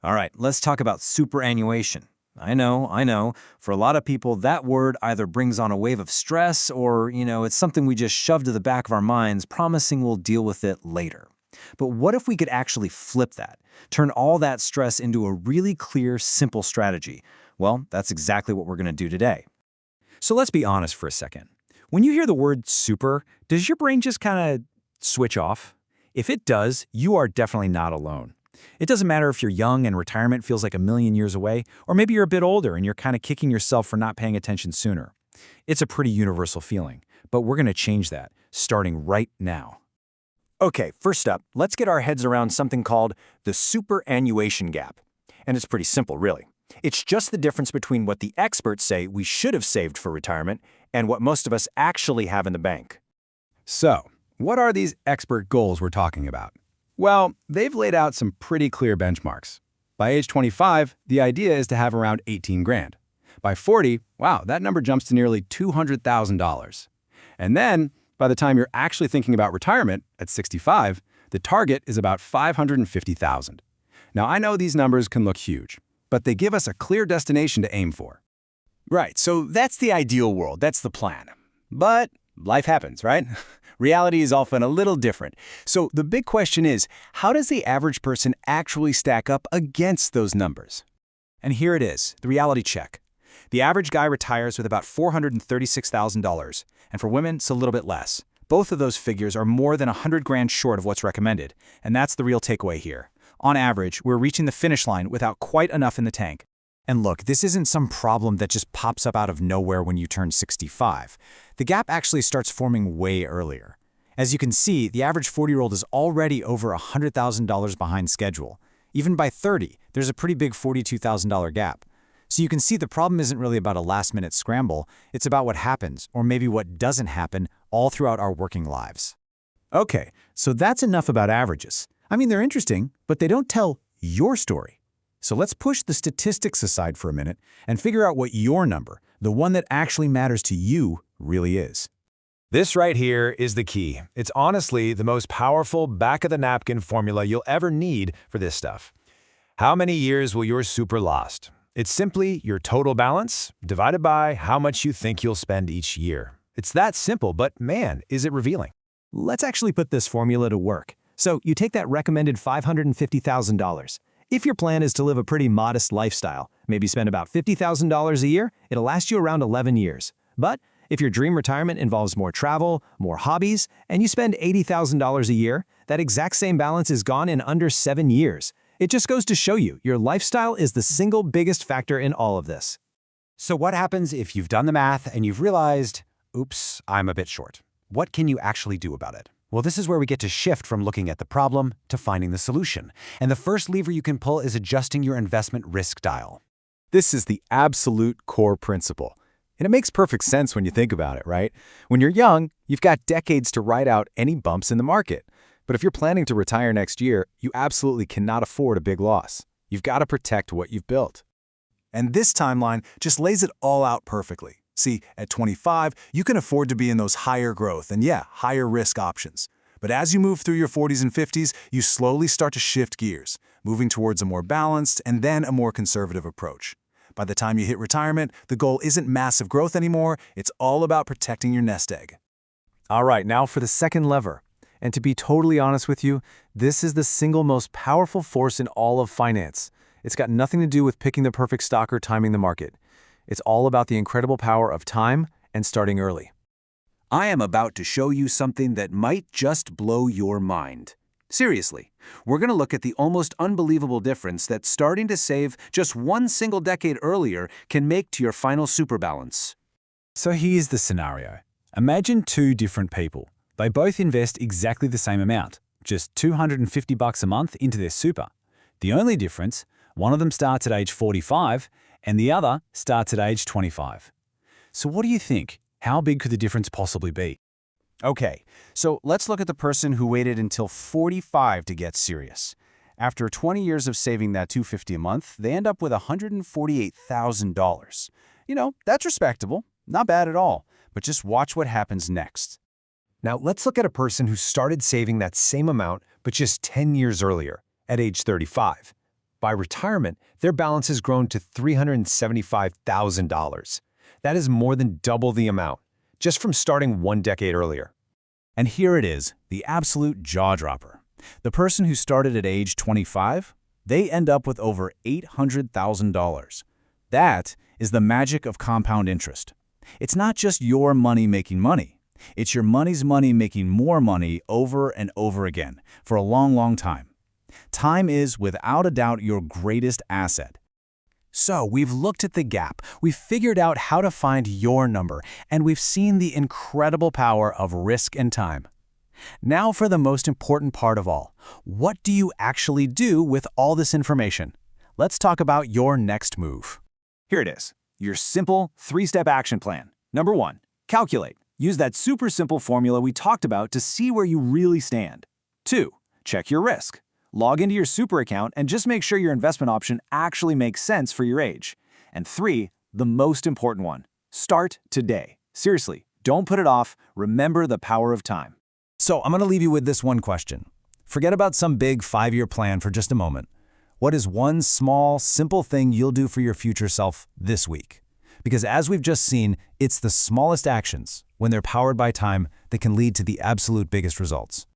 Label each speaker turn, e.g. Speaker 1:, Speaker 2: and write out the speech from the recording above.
Speaker 1: All right, let's talk about superannuation. I know. For a lot of people, that word either brings on a wave of stress or, it's something we just shove to the back of our minds, promising we'll deal with it later. But what if we could actually flip that? Turn all that stress into a really clear, simple strategy? Well, that's exactly what we're going to do today.
Speaker 2: So let's be honest for a second. When you hear the word super, does your brain just kind of switch off? If it does, you are definitely not alone. It doesn't matter if you're young and retirement feels like a million years away, or maybe you're a bit older and you're kind of kicking yourself for not paying attention sooner. It's a pretty universal feeling, but we're going to change that, starting right now.
Speaker 3: Okay, first up, let's get our heads around something called the superannuation gap. And it's pretty simple, really. It's just the difference between what the experts say we should have saved for retirement and what most of us actually have in the bank.
Speaker 2: So, what are these expert goals we're talking about? Well, they've laid out some pretty clear benchmarks. By age 25, the idea is to have around 18 grand. By 40, wow, that number jumps to nearly $200,000. And then, by the time you're actually thinking about retirement, at 65, the target is about $550,000. Now, I know these numbers can look huge, but they give us a clear destination to aim for.
Speaker 3: Right, so that's the ideal world, that's the plan. But life happens, right? Reality is often a little different. So the big question is, how does the average person actually stack up against those numbers?
Speaker 4: And here it is, the reality check. The average guy retires with about $436,000, and for women, it's a little bit less. Both of those figures are more than 100 grand short of what's recommended, and that's the real takeaway here. On average, we're reaching the finish line without quite enough in the tank. And look, this isn't some problem that just pops up out of nowhere when you turn 65. The gap actually starts forming way earlier. As you can see, the average 40-year-old is already over $100,000 behind schedule. Even by 30, there's a pretty big $42,000 gap. So you can see the problem isn't really about a last-minute scramble, it's about what happens, or maybe what doesn't happen, all throughout our working lives. Okay, so that's enough about averages. I mean, they're interesting, but they don't tell your story. So let's push the statistics aside for a minute and figure out what your number, the one that actually matters to you, really is.
Speaker 5: This right here is the key. It's honestly the most powerful back-of-the-napkin formula you'll ever need for this stuff. How many years will your super last? It's simply your total balance divided by how much you think you'll spend each year. It's that simple, but man, is it revealing.
Speaker 4: Let's actually put this formula to work. So you take that recommended $550,000. If your plan is to live a pretty modest lifestyle, maybe spend about $50,000 a year, it'll last you around 11 years. But if your dream retirement involves more travel, more hobbies, and you spend $80,000 a year, that exact same balance is gone in under 7 years. It just goes to show you, your lifestyle is the single biggest factor in all of this.
Speaker 6: So what happens if you've done the math and you've realized, oops, I'm a bit short? What can you actually do about it? Well, this is where we get to shift from looking at the problem to finding the solution. And the first lever you can pull is adjusting your investment risk dial.
Speaker 3: This is the absolute core principle. And it makes perfect sense when you think about it, right? When you're young, you've got decades to ride out any bumps in the market. But if you're planning to retire next year, you absolutely cannot afford a big loss. You've got to protect what you've built.
Speaker 1: And this timeline just lays it all out perfectly. See, at 25, you can afford to be in those higher growth and higher risk options. But as you move through your 40s and 50s, you slowly start to shift gears, moving towards a more balanced and then a more conservative approach. By the time you hit retirement, the goal isn't massive growth anymore, it's all about protecting your nest egg.
Speaker 3: All right, now for the second lever. And to be totally honest with you, this is the single most powerful force in all of finance. It's got nothing to do with picking the perfect stock or timing the market. It's all about the incredible power of time and starting early.
Speaker 6: I am about to show you something that might just blow your mind. Seriously, we're going to look at the almost unbelievable difference that starting to save just one single decade earlier can make to your final super balance.
Speaker 2: So here's the scenario. Imagine two different people. They both invest exactly the same amount, just $250 a month into their super. The only difference, one of them starts at age 45 and the other starts at age 25. So what do you think? How big could the difference possibly be?
Speaker 4: Okay, so let's look at the person who waited until 45 to get serious. After 20 years of saving that $250 a month, they end up with $148,000. That's respectable, not bad at all, but just watch what happens next.
Speaker 5: Now, let's look at a person who started saving that same amount, but just 10 years earlier, at age 35.
Speaker 2: By retirement, their balance has grown to $375,000. That is more than double the amount, just from starting 1 decade earlier.
Speaker 1: And here it is, the absolute jaw-dropper. The person who started at age 25, they end up with over $800,000. That is the magic of compound interest. It's not just your money making money. It's your money's money making more money over and over again for a long, long time. Time is, without a doubt, your greatest asset.
Speaker 4: So we've looked at the gap, we've figured out how to find your number, and we've seen the incredible power of risk and time. Now for the most important part of all. What do you actually do with all this information? Let's talk about your next move. Here it is, your simple 3-step action plan. Number 1, calculate. Use that super simple formula we talked about to see where you really stand. 2, check your risk. Log into your super account and just make sure your investment option actually makes sense for your age. And 3, the most important one, start today. Seriously, don't put it off. Remember the power of time.
Speaker 1: So I'm going to leave you with this one question. Forget about some big 5-year plan for just a moment. What is one small, simple thing you'll do for your future self this week? Because as we've just seen, it's the smallest actions, when they're powered by time, that can lead to the absolute biggest results.